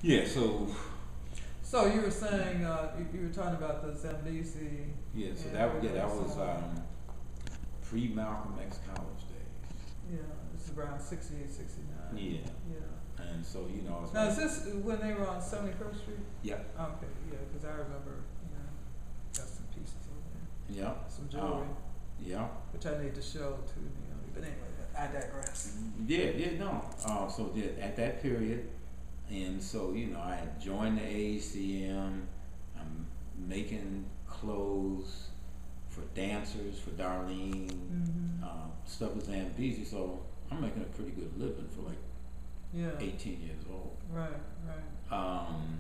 Yeah, so So you were saying you were talking about the Zambezi. yeah, so and that was so pre-Malcolm X college days. yeah, this is around 68, 69. Yeah, Yeah. and so it's Now like, is this when they were on 71st Street? yeah, Okay, yeah, because I remember, got some pieces over there, yeah, some jewelry, yeah, which I need to show to But anyway, I digress. no. So at that period, and so I had joined the AECM. I'm making clothes for dancers, for Darlene, stuff with Zambezi. So I'm making a pretty good living for like Yeah. 18 years old. Right, right. Um,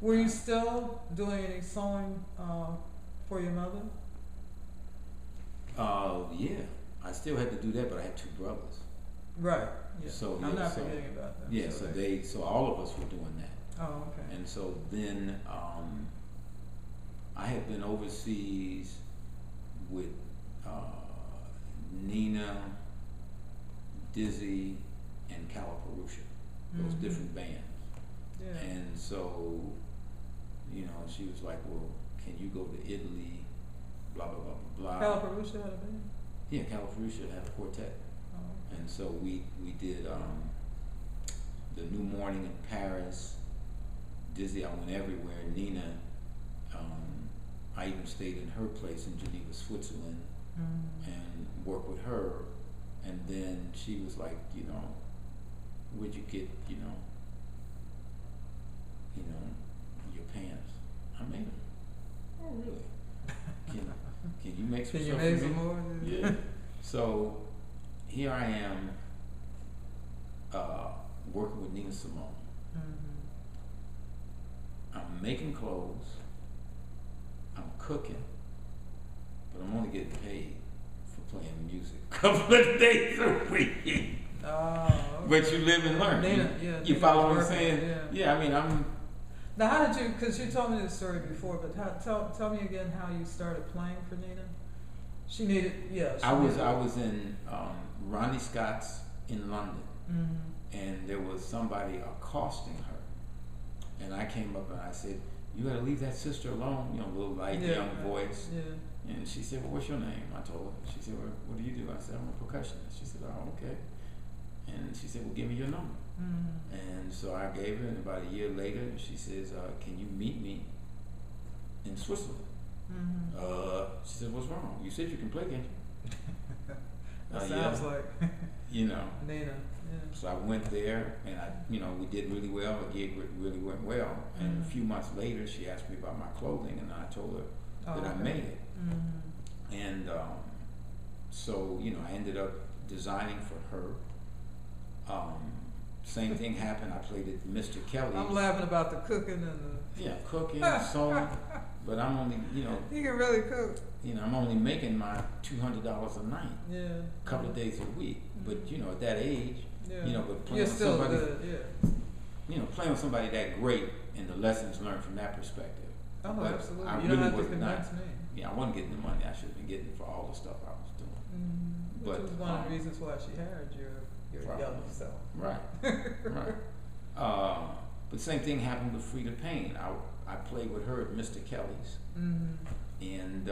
Were you still doing any sewing for your mother? yeah, I still had to do that, but I had two brothers. Right. Yeah. So I'm yeah, not so forgetting about them. yeah, so all of us were doing that. Oh, okay. And so then I had been overseas with Nina, Dizzy, and Caliparusha, those different bands. Yeah. And so, she was like, well, can you go to Italy, blah, blah, blah, blah, blah. Caliparusha had a band? Yeah, Caliparusha had a quartet. Oh, okay. And so we did the New Morning in Paris. Dizzy, I went everywhere. Nina, I even stayed in her place in Geneva, Switzerland, and worked with her. And then she was like, where'd you get, your pants? I made them. Oh, really? Can you make some Can you stuff make for me? some more? Yeah. So here I am, working with Nina Simone. I'm making clothes. I'm cooking, but I'm only getting paid for playing music a couple of days a week. Oh, okay. But you live and learn. Nina, you Nina follow was what I'm working, saying? yeah. I mean, I'm. Now, how did you? Because you told me this story before, but tell me again how you started playing for Nina. She needed, yeah. I was in Ronnie Scott's in London, and there was somebody accosting her, and I came up and I said, "You got to leave that sister alone." Little light young voice. Yeah. And she said, "Well, what's your name?" I told her. She said, "Well, what do you do?" I said, "I'm a percussionist." She said, "Oh, okay." And she said, "Well, give me your number." And so I gave her, and about a year later, she says, "Can you meet me in Switzerland?" She said, "What's wrong? You said you can play, can't you?" That sounds like Nina. Yeah. So I went there, and we did really well. The gig really went well. And a few months later, she asked me about my clothing, and I told her that I made it. And so I ended up designing for her. Same thing happened. I played at Mr. Kelly's. I'm laughing about the cooking and the cooking, sewing, but I'm only you can really cook. I'm only making my $200 a night. Yeah. A couple of days a week. But at that age, but playing You're with still somebody, good, yeah. Playing with somebody that great and the lessons learned from that perspective. Oh, But absolutely. I You really don't have was to convince not. me. Yeah, I wasn't getting the money I should have been getting for all the stuff I was doing. Which But, was one of the reasons why she hired your Probably. young self. Right, right. But same thing happened with Frida Payne. I played with her at Mr. Kelly's, and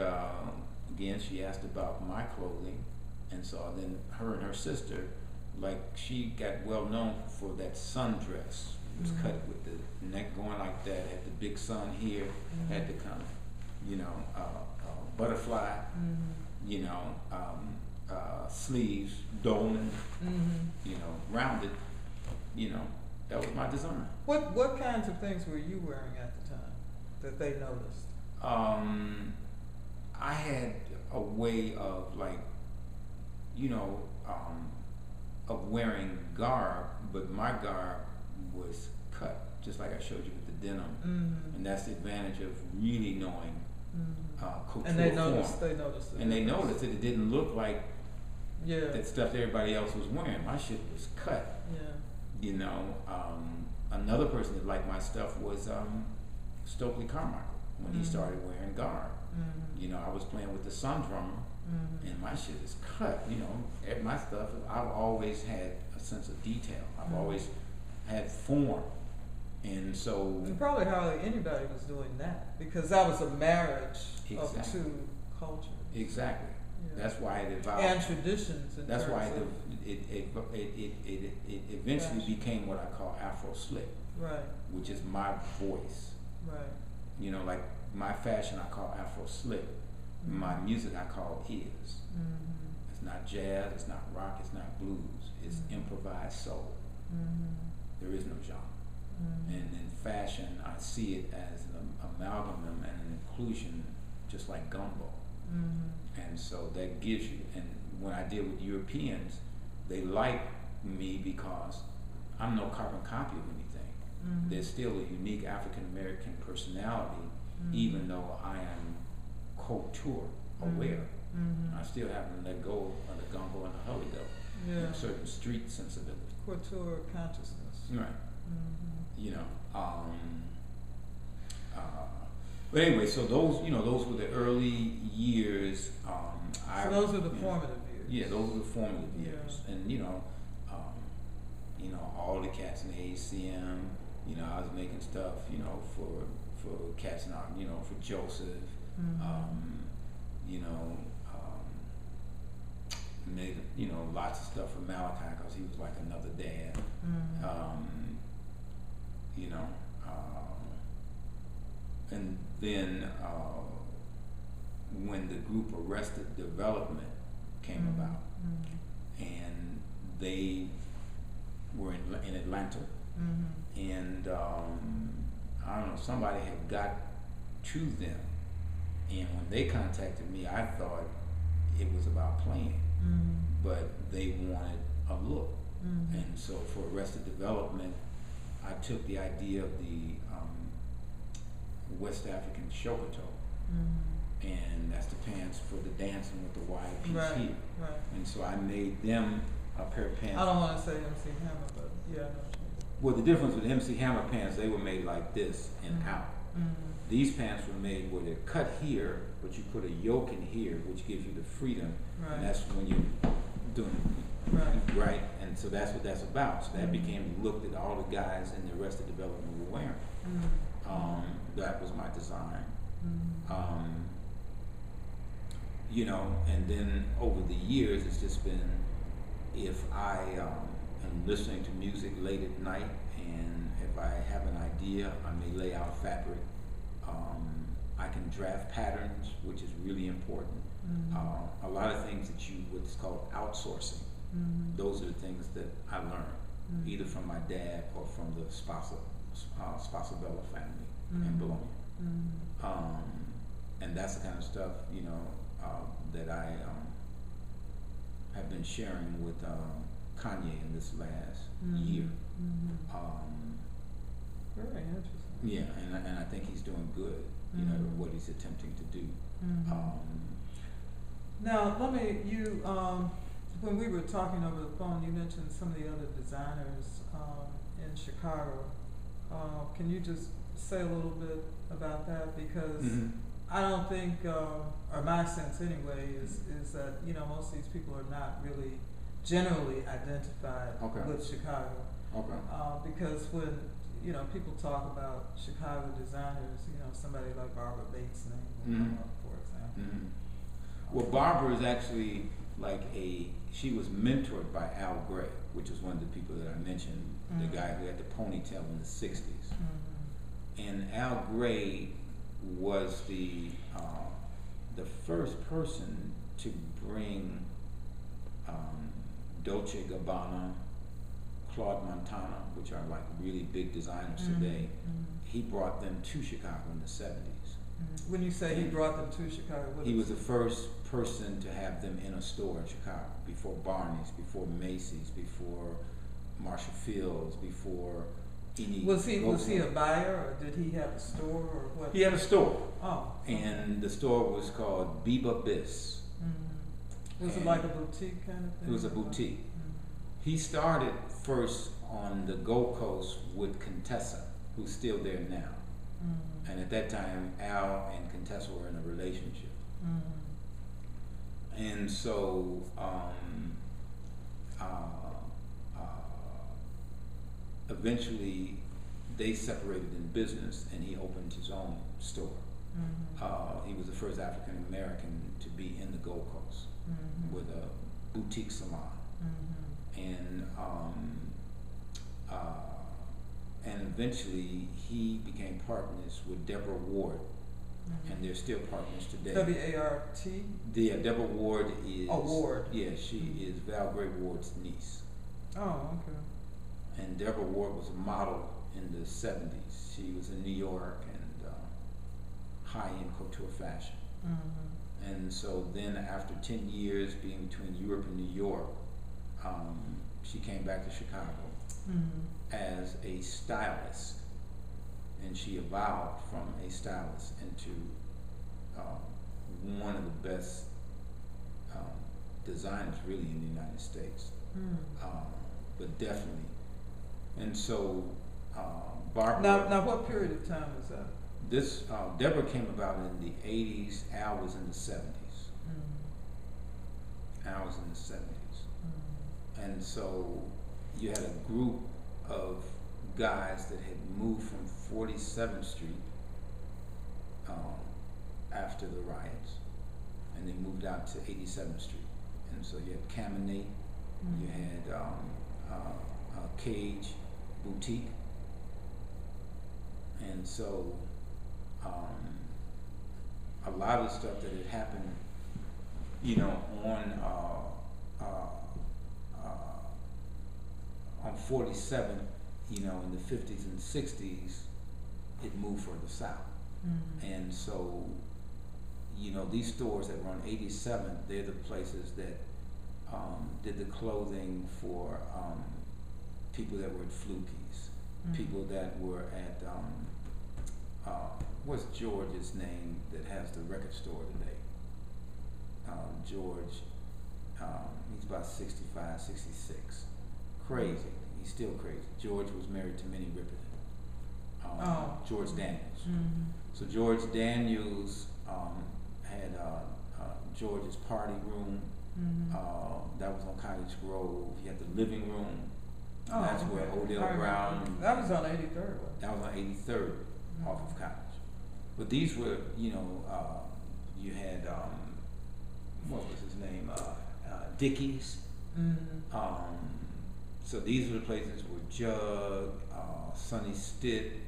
again she asked about my clothing, and so then her and her sister, like she got well known for that sundress. It was cut with the neck going like that, had the big sun here, had the kind of butterfly, sleeves, dolman, rounded. That was my design. What kinds of things were you wearing at the time that they noticed? I had a way of of wearing garb, but my garb was cut, just like I showed you with the denim, and that's the advantage of really knowing couture And they form. noticed. They noticed. And they noticed that it didn't look like Yeah. that stuff that everybody else was wearing. My shit was cut. Yeah. Another person that liked my stuff was Stokely Carmichael when he started wearing garb. I was playing with the Sun Drummer, and my shit is cut. My stuff. I've always had a sense of detail. I've always had form And so And probably hardly anybody was doing that, because that was a marriage of Exactly. two cultures. exactly. Yeah. That's why it evolved. And traditions in That's terms why of, it eventually Fashion. became what I call Afro slick, right, which is my voice. right. You know, like my fashion I call Afro slick. My music I call is. Mm-hmm. It's not jazz, it's not rock, it's not blues. It's improvised soul. Mm-hmm. There is no genre. Mm-hmm. And in fashion, I see it as an amalgam and an inclusion, just like gumbo. Mm-hmm. And so that gives you, and when I deal with Europeans, they like me because I'm no carbon copy of anything. Mm-hmm. There's still a unique African American personality, Mm-hmm. even though I am couture aware. Mm-hmm. I still haven't let go of the gumbo and the hully though. Yeah. And a certain street sensibility. Couture consciousness. Right. Mm-hmm. You know. But anyway, so those were the early years. So those were the formative years. Yeah, those were the formative Yeah. years, and all the cats in the ACM. I was making stuff, for cats and for Joseph. Mm-hmm. Made lots of stuff for Malachi because he was like another dad. Mm-hmm. And then when the group Arrested Development came Mm-hmm. about, and they were in Atlanta, Mm-hmm. and I don't know, somebody had got to them, and when they contacted me, I thought it was about playing, Mm-hmm. but they wanted a look. Mm-hmm. And so for Arrested Development, I took the idea of the West African shokoto, Mm-hmm. and that's the pants for the dancing with the wide piece Right, here. right. And so I made them a pair of pants. I don't want to say MC Hammer, but yeah, I know what you mean. Well, the difference with MC Hammer pants, they were made like this and Mhm. out. Mm-hmm. These pants were made where they're cut here, but you put a yoke in here, which gives you the freedom, Right. and that's when you're doing Right. And so that's what that's about. So that Mhm. became the look that all the guys in the Arrested Development were wearing. Mm-hmm. That was my design. Mm-hmm. And then over the years, it's just been, if I am listening to music late at night, and if I have an idea, I may lay out fabric. I can draft patterns, which is really important. Mm-hmm. A lot of things that what's called outsourcing. Mm-hmm. Those are the things that I learned, Mm-hmm. either from my dad or from the Spasabella family in Mhm. Bologna. Mm-hmm. And that's the kind of stuff, that I have been sharing with Kanye in this last year. Mm-hmm. Very interesting. Yeah, and I think he's doing good, Mhm. what he's attempting to do. Mhm. Now, when we were talking over the phone, you mentioned some of the other designers in Chicago. Can you just say a little bit about that? Because Mhm. I don't think, or my sense anyway, is that most of these people are not really generally identified Okay. with Chicago. Okay. Because when people talk about Chicago designers, somebody like Barbara Bates' name will come Mhm. up, for example. Mhm. Well, Barbara is actually she was mentored by Al Gray, which was one of the people that I mentioned, the Mhm. guy who had the ponytail in the 60s. Mhm. And Al Gray was the first person to bring Dolce & Gabbana, Claude Montana, which are like really big designers Mhm. today. Mhm. He brought them to Chicago in the 70s. Mhm. When you say he brought them to Chicago, what He is was the first person to have them in a store in Chicago, before Barney's, before Macy's, before Marshall Field's, before any. Was he a buyer, or did he have a store, or what? He had a store, Oh. and the store was called Biba Bis. Mhm. Was it and like a boutique kind of thing? It was a or what? boutique. Mhm. He started first on the Gold Coast with Contessa, who's still there now. Mhm. And at that time, Al and Contessa were in a relationship. Mhm. And so, eventually, they separated in business, and he opened his own store. He was the first African American to be in the Gold Coast with a boutique salon, and eventually he became partners with Deborah Ward, and they're still partners today. W-A-R-T? Yeah, Deborah Ward is. Oh, Ward. Yeah, she is Val Gray Ward's niece. Oh, okay. And Deborah Ward was a model in the 70s. She was in New York and high-end couture fashion. And so then after 10 years being between Europe and New York, she came back to Chicago as a stylist. And she evolved from a stylist into one of the best designers really in the United States. But definitely. And so Barbara. Now what period of time is that? This Deborah came about in the 80s. Al was in the 70s. Al was in the 70s. And so you had a group of guys that had moved from 47th Street after the riots, and they moved out to 87th Street. And so you had Caminate, you had Cage Boutique, and so a lot of stuff that had happened, you know, on 47th, you know, in the 50s and 60s, it moved further south. And so, you know, these stores that were on 87th, they're the places that did the clothing for people that were at Fluky's, people that were at, what's George's name that has the record store today? George, he's about 65, 66. Crazy. He's still crazy. George was married to Minnie Riperton. George Daniels. So George Daniels had George's party room. That was on Cottage Grove. He had the living room. That's where Odell Brown. That was on 83rd. That was on 83rd off of Cottage. But these were, you know, you had, what was his name? Dickey's. So these were the places where Jug, Sonny Stitt.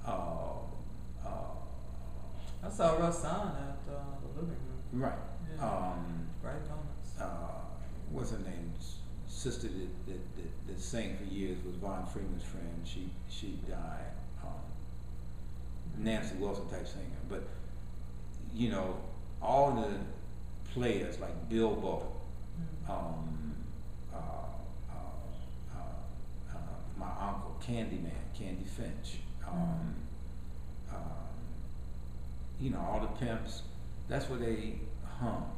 I saw Rosanne at the living room. Right. Yeah. Right Moments. What's her name? Sister that sang for years was Von Freeman's friend. She died. Nancy Wilson type singer. But you know, all the players like Bilbo, my uncle Candyman, Candy Finch, you know, all the pimps. That's where they hung.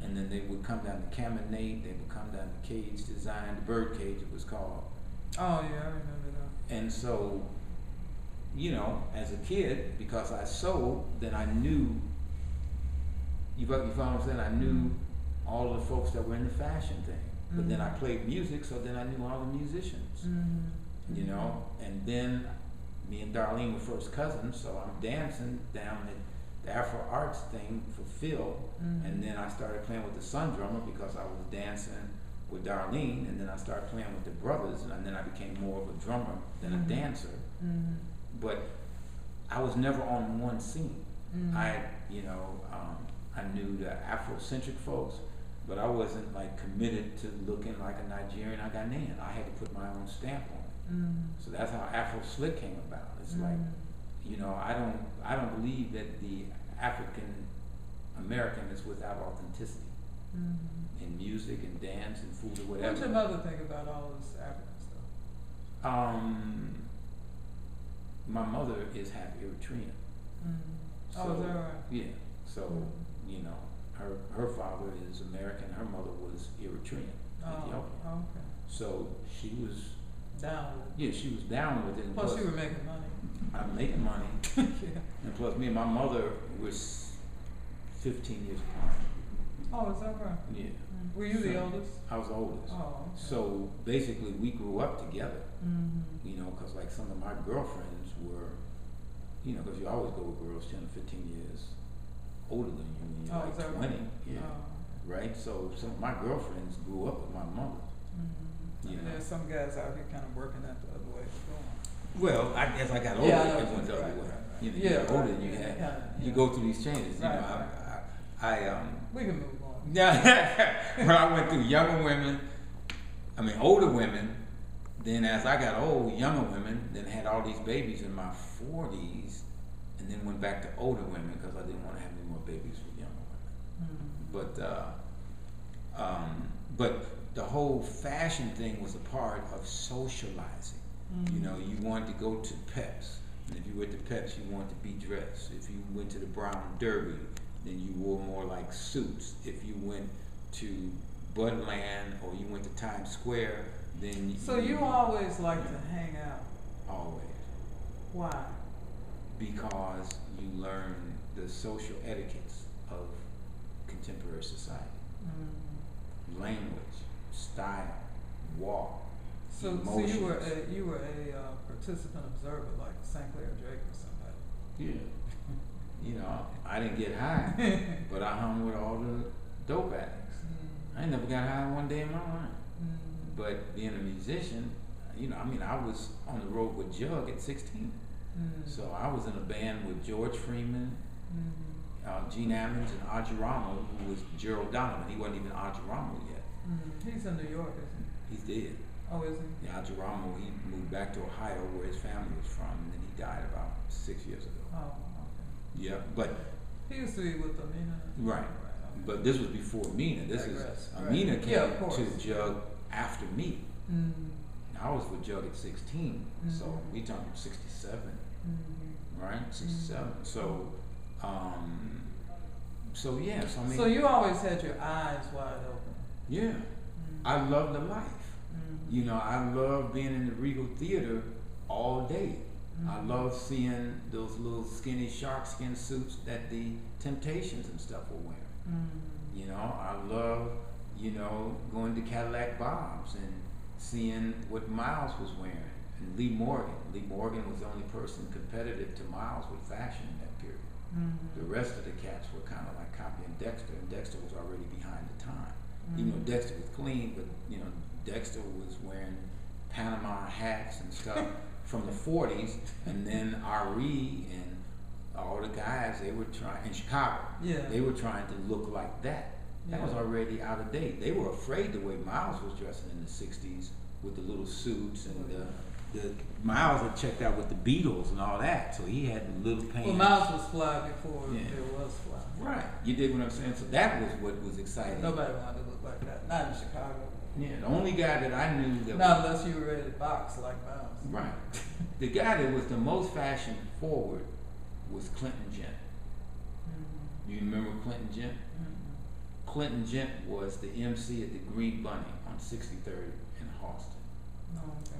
And then they would come down to Caminate, they would come down to Cage Design, the Birdcage it was called. Oh yeah, I remember that. And so, you know, as a kid, because I sewed, then I knew, you follow what I'm saying? I knew all of the folks that were in the fashion thing. But then I played music, so then I knew all the musicians. You know, and then me and Darlene were first cousins, so I'm dancing down at the Afro Arts thing for Phil, and then I started playing with the Sun Drummer because I was dancing with Darlene, and then I started playing with the brothers, and then I became more of a drummer than a dancer. But I was never on one scene. I, you know, I knew the Afrocentric folks, but I wasn't like committed to looking like a Nigerian or Ghanaian. I had to put my own stamp on it. So that's how Afro Slick came about. It's like, you know, I don't believe that the African American is without authenticity in music and dance and food or whatever. What's your mother think about all this African stuff? My mother is half Eritrean. Oh, is that right? Yeah. So you know, her father is American. Her mother was Eritrean, Ethiopian. Okay. So she was down with it. Yeah, she was down with it. Plus, you were making money. I'm making money. Yeah. And plus, me and my mother was 15 years apart. Oh, is that right? Yeah. Were you the So, oldest? I was the oldest. Oh, okay. So basically, we grew up together. Mm-hmm. You know, because like some of my girlfriends were, you know, because you always go with girls 10 or 15 years older than you when you're Oh, is like that 20. right? Yeah. Oh. Right? So some of my girlfriends grew up with my mother. Mm-hmm. You know. There's some guys out here kind of working that the other way. Well, as I got older, Yeah, I know it went the other right, way. right. You know, Yeah, you get older, right, and you yeah, have kinda, you yeah. go through these changes. You Right, know, right. We can move on. Yeah, when I went through younger women, older women. Then as I got old, younger women, then had all these babies in my 40s, and then went back to older women because I didn't want to have any more babies with younger women. Mm-hmm. But the whole fashion thing was a part of socializing. Mm-hmm. You know, you wanted to go to Peps, and if you went to Peps, you wanted to be dressed. If you went to the Brown Derby, then you wore more like suits. If you went to Budland or you went to Times Square, then So you always like to hang out. Always. Why? Because you learn the social etiquettes of contemporary society. Mm-hmm. Language, style, walk, So emotions. you were a participant observer like St. Clair Drake or somebody. Yeah. You know, I didn't get high, but I hung with all the dope addicts. Mm-hmm. I ain't never got high one day in my life. Mm-hmm. But being a musician, you know, I was on the road with Jug at 16. Mm-hmm. So I was in a band with George Freeman, Mm-hmm. Gene Ammons, and Audrey Ramo, who was Gerald Donovan. He wasn't even Audrey Ramo yet. Mm-hmm. He's in New York, isn't He's dead. he? Oh, is he? Yeah, Audrey Ramo, he moved back to Ohio where his family was from, and then he died about 6 years ago. Oh, okay. Yeah, but He used to be with Amina. right. Okay. But this was before Amina. This Digress, is right. Amina came Yeah, of course. to Jug after me. Mm-hmm. I was with Jug at 16, so Mhm. we talking 67, Mm-hmm. right? 67. So, so yes, So you always had your eyes wide open. yeah, Mm-hmm. I love the life. Mm-hmm. You know, I love being in the Regal Theater all day. I Mhm. love seeing those little skinny shark skin suits that the Temptations and stuff were wearing. Mm-hmm. You know, I love, you know, going to Cadillac Bob's and seeing what Miles was wearing. And Lee Morgan. Lee Morgan was the only person competitive to Miles with fashion in that period. Mm-hmm. The rest of the cats were kind of like copying Dexter, and Dexter was already behind the time. Mm-hmm. Even though Dexter was clean, but, you know, Dexter was wearing Panama hats and stuff from the 40s, and then Ari and all the guys, they were trying, in Chicago, Yeah. they were trying to look like that. That was Yeah. already out of date. They were afraid the way Miles was dressing in the 60s with the little suits and the Miles had checked out with the Beatles and all that, so he had the little pants. Well, Miles was fly before Yeah. there was fly. Right, you dig what I'm saying? So that was what was exciting. Nobody wanted to look like that. Not in Chicago. Yeah, the only guy that I knew that Not was, unless you were ready to box like Miles. right, the guy that was the most fashion forward was Clinton Gent. Mm-hmm. You remember Clinton Gent? Mm-hmm. Clinton Gent was the MC at the Green Bunny on 63rd in Halston. Oh, okay.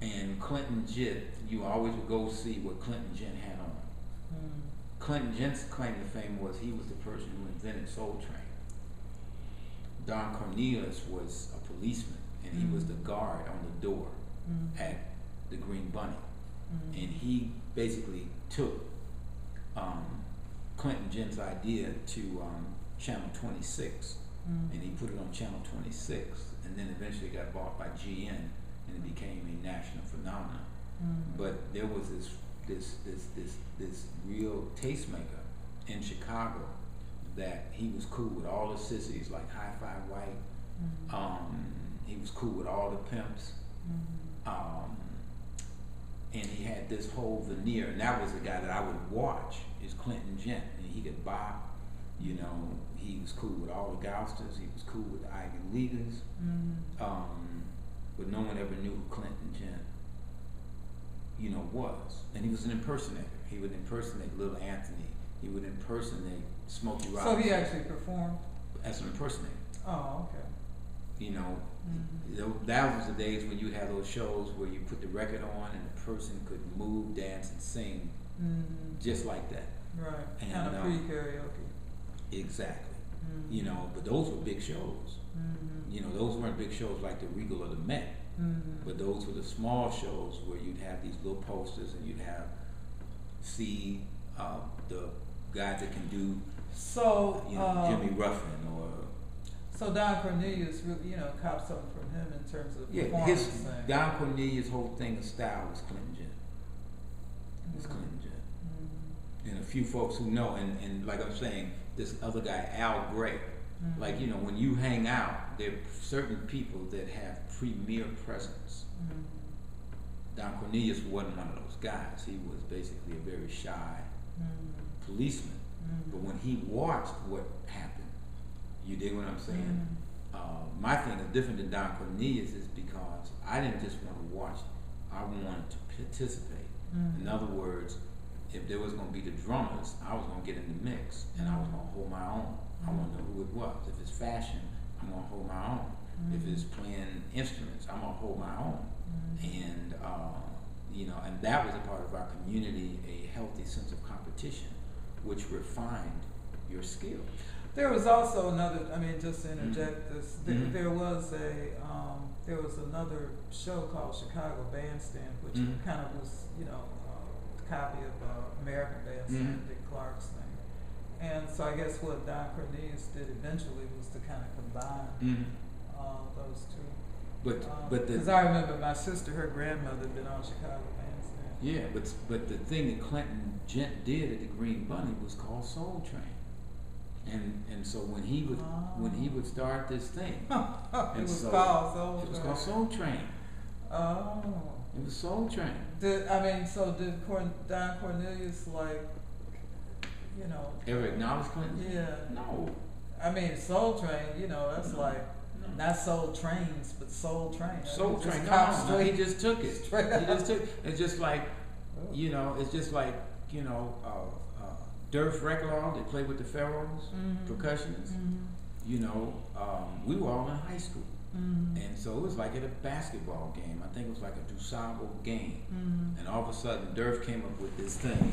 And Clinton Gent, you always would go see what Clinton Gent had on. Mm-hmm. Clinton Gent's claim to fame was he was the person who invented Soul Train. Don Cornelius was a policeman, and he was the guard on the door Mm-hmm. at the Green Bunny. Mm-hmm. And he basically took Clinton Gent's idea to Channel 26, Mm-hmm. and he put it on Channel 26, and then eventually got bought by GN, and it became a national phenomenon. Mm-hmm. But there was this real tastemaker in Chicago that he was cool with all the sissies like Hi-Fi White. Mm-hmm. He was cool with all the pimps. Mm-hmm. And he had this whole veneer, and that was the guy that I would watch, is Clinton Gent. And he could bop, you know, he was cool with all the Gousters, he was cool with the Ivy Leaguers. Mm-hmm. But no one ever knew who Clinton Gent, you know, was. And he was an impersonator. He would impersonate Little Anthony. He would impersonate Smokey So Robinson. he actually performed? As an impersonator. Oh, okay. You know, Mm-hmm. that was the days when you had those shows where you put the record on and the person could move, dance, and sing Mm-hmm. just like that. Right. And, Kind of pre-karaoke. Exactly. You know, but those were big shows. You know, those weren't big shows like the Regal or the Met, but those were the small shows where you'd have these little posters and you'd have the guys that can do, So, you know, Jimmy Ruffin or so Don Cornelius, really, you know, copped something from him in terms of yeah, performance his thing. Don Cornelius' whole thing of style was Clinton Gin. It was Clinton Gin. And a few folks who know, and like I'm saying, this other guy, Al Gray, like, you know, when you hang out, there are certain people that have premier presence. Don Cornelius wasn't one of those guys. He was basically a very shy policeman. But when he watched what happened, you dig what I'm saying? My thing is different than Don Cornelius is because I didn't just want to watch, I wanted to participate. In other words, if there was going to be the drummers, I was going to get in the mix and I was going to hold my own. I want to know who it was. If it's fashion, I'm going to hold my own. If it's playing instruments, I'm going to hold my own. And, you know, and that was a part of our community, a healthy sense of competition, which refined your skill. There was also another, I mean, just to interject this, there was another show called Chicago Bandstand, which kind of was, you know, a copy of American Bandstand, Dick Clark's thing. And so I guess what Don Cornelius did eventually was to kind of combine those two. But because I remember my sister, her grandmother, had been on Chicago Bandstand. Yeah, but the thing that Clinton Gent did at the Green Bunny was called Soul Train. And so when he would start this thing, it was called Soul Train. It was called Soul Train. Oh. It was Soul Train. Did Don Cornelius, like, you know, ever acknowledge Clinton? Yeah. No. I mean, Soul Train, you know, that's like not Soul Trains, but Soul Train. Soul Train. No, he just took it. He just took. It's just like, you know, it's just like, you know, Durf Recklaw, they played with the Pharaohs, percussionists. You know, we were all in high school. And so it was like at a basketball game. I think it was like a DuSable game. And all of a sudden, Durf came up with this thing.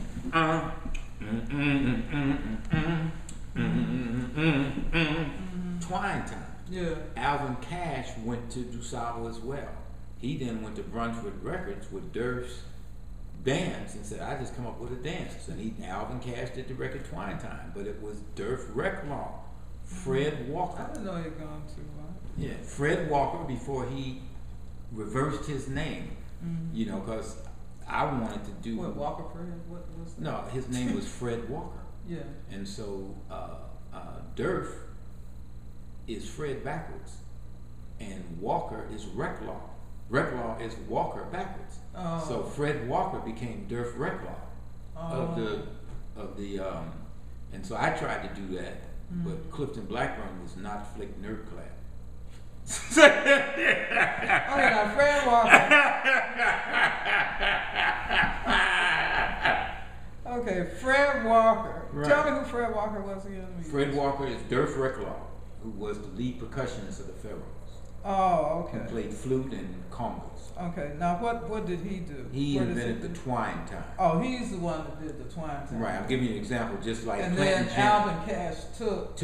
Twine time. Yeah. Alvin Cash went to DuSable as well. He then went to Brunswick Records with Durf's dance and said, I just come up with a dance. And Alvin Cash did the record Twine Time, but it was Durf Recklaw, Fred Walker. I didn't know he'd gone too long. Yeah, Fred Walker before he reversed his name. You know, because I wanted to do. What, Walker Fred? What was that? No, his name was Fred Walker. Yeah. And so Durf is Fred backwards, and Walker is Recklaw. Recklaw is Walker backwards. Oh. So Fred Walker became Durf Recklaw of the and so I tried to do that, but Clifton Blackburn was not flick nerd clad. Okay, now Fred Walker. Okay, Fred Walker. Right. Tell me who Fred Walker was again. Fred Walker is Durf Recklaw, who was the lead percussionist of the Pharaohs. Oh, okay. He played flute and congas. Okay, now what did he do? He invented the Twine Time. Oh, he's the one that did the Twine Time. Right, I'm giving you an example, just like and Clinton then Alvin Cash took.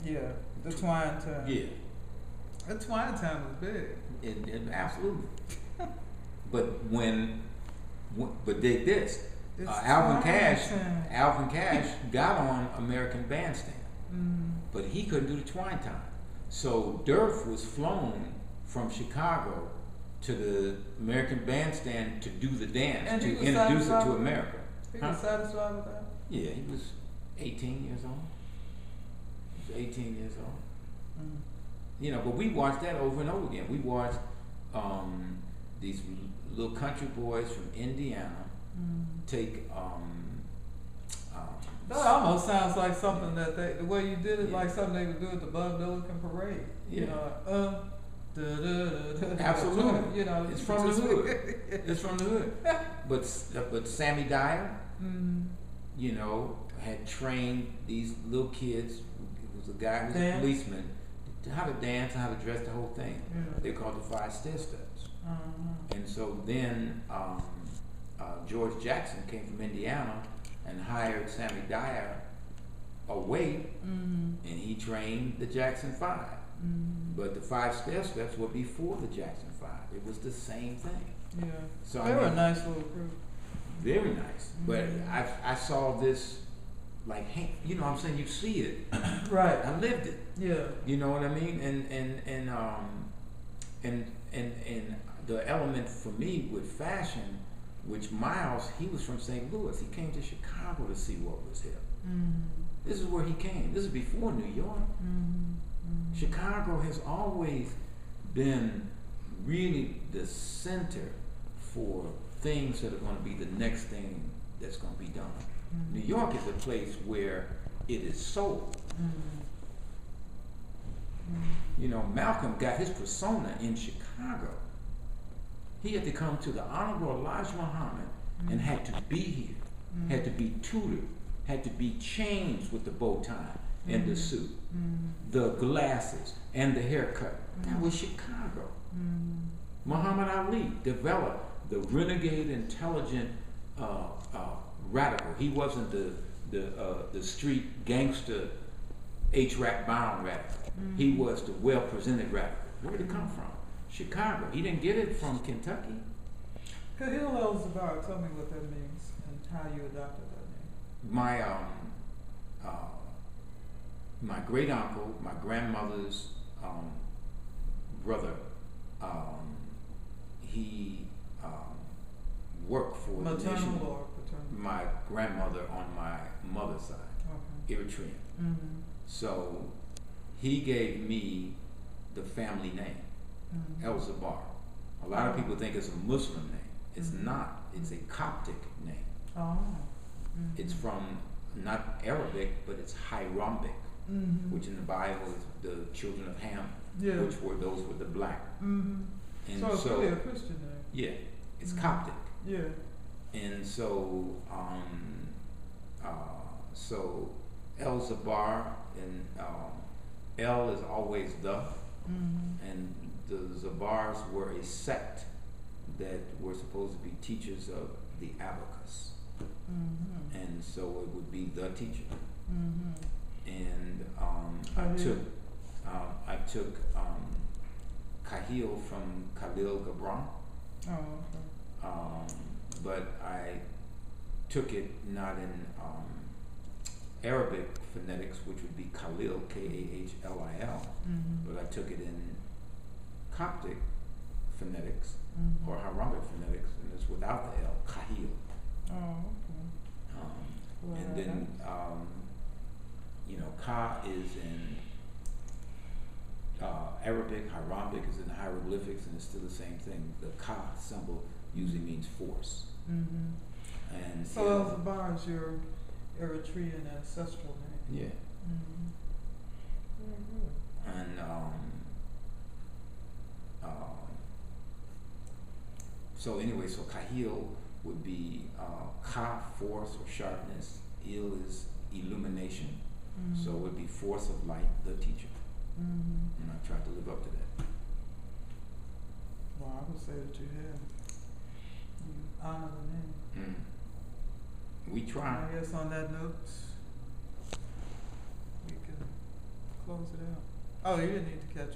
Yeah, the Twine Time. Yeah. The Twine Time was big. Absolutely. But but dig this. Alvin Cash got on American Bandstand, but he couldn't do the Twine Time. So Durf was flown from Chicago to the American Bandstand to do the dance, and to introduce it to America. He was satisfied with that? Yeah, he was 18 years old. He was 18 years old. You know, but we watched that over and over again. We watched these little country boys from Indiana take that almost sounds like something that the way you did it, like something they would do at the Bud Milliken Parade. You know, absolutely. You know, it's from the hood. It's from the hood. But Sammy Dyer, you know, had trained these little kids. It was a guy who was a policeman, how to dance and how to dress, the whole thing. They called the 5 Steps. And so then George Jackson came from Indiana and hired Sammy Dyer away, and he trained the Jackson 5. But the 5 steps were before the Jackson 5. It was the same thing. Yeah. So they were a nice little group. Very nice. But I saw this, like, hey, you know what I'm saying? You see it. Right. I lived it. Yeah. You know what I mean? And the element for me with fashion, which Miles, he was from St. Louis. He came to Chicago to see what was here. This is where he came. This is before New York. Chicago has always been really the center for things that are going to be the next thing that's going to be done. New York is a place where it is sold. You know, Malcolm got his persona in Chicago. He had to come to the Honorable Elijah Muhammad and had to be here, had to be tutored, had to be changed with the bow tie and the suit, the glasses and the haircut. That was Chicago. Muhammad Ali developed the renegade, intelligent radical. He wasn't the street gangster H-Rap bound radical. He was the well-presented radical. Where did it come from? Chicago. He didn't get it from Kentucky. Kahil El-Zabar, tell me what that means and how you adopted that name. My great uncle, my grandmother's brother, he worked for the nation. Maternal or paternal? My grandmother on my mother's side, Eritrean. So he gave me the family name, El-Zabar. A lot of people think it's a Muslim name. It's not. It's a Coptic name. It's from not Arabic, but it's Hirambic, which in the Bible is the children of Ham, which were those with the black. And so it's really a Christian name. Yeah, it's Coptic. Yeah. And so, so El-Zabar, and El is always the, and the Zabars were a sect that were supposed to be teachers of the abacus. And so it would be the teacher. And I took Kahil from Khalil Gibran. But I took it not in Arabic phonetics, which would be Khalil, K-A-H-L-I-L, but I took it in Coptic phonetics or Harambic phonetics, and it's without the L, Kahil. And then, you know, Ka is in Arabic, Harambic is in hieroglyphics, and it's still the same thing. The Ka symbol usually means force. And so El-Zabar is your Eritrean ancestral name. Yeah. Very good. And so anyway, so Kahil would be Ka, force or sharpness. Il is illumination. So it would be force of light, the teacher. And I tried to live up to that. Well, I would say that you have. You honor the name. We try. I guess on that note, we can close it out. Oh, you didn't need to catch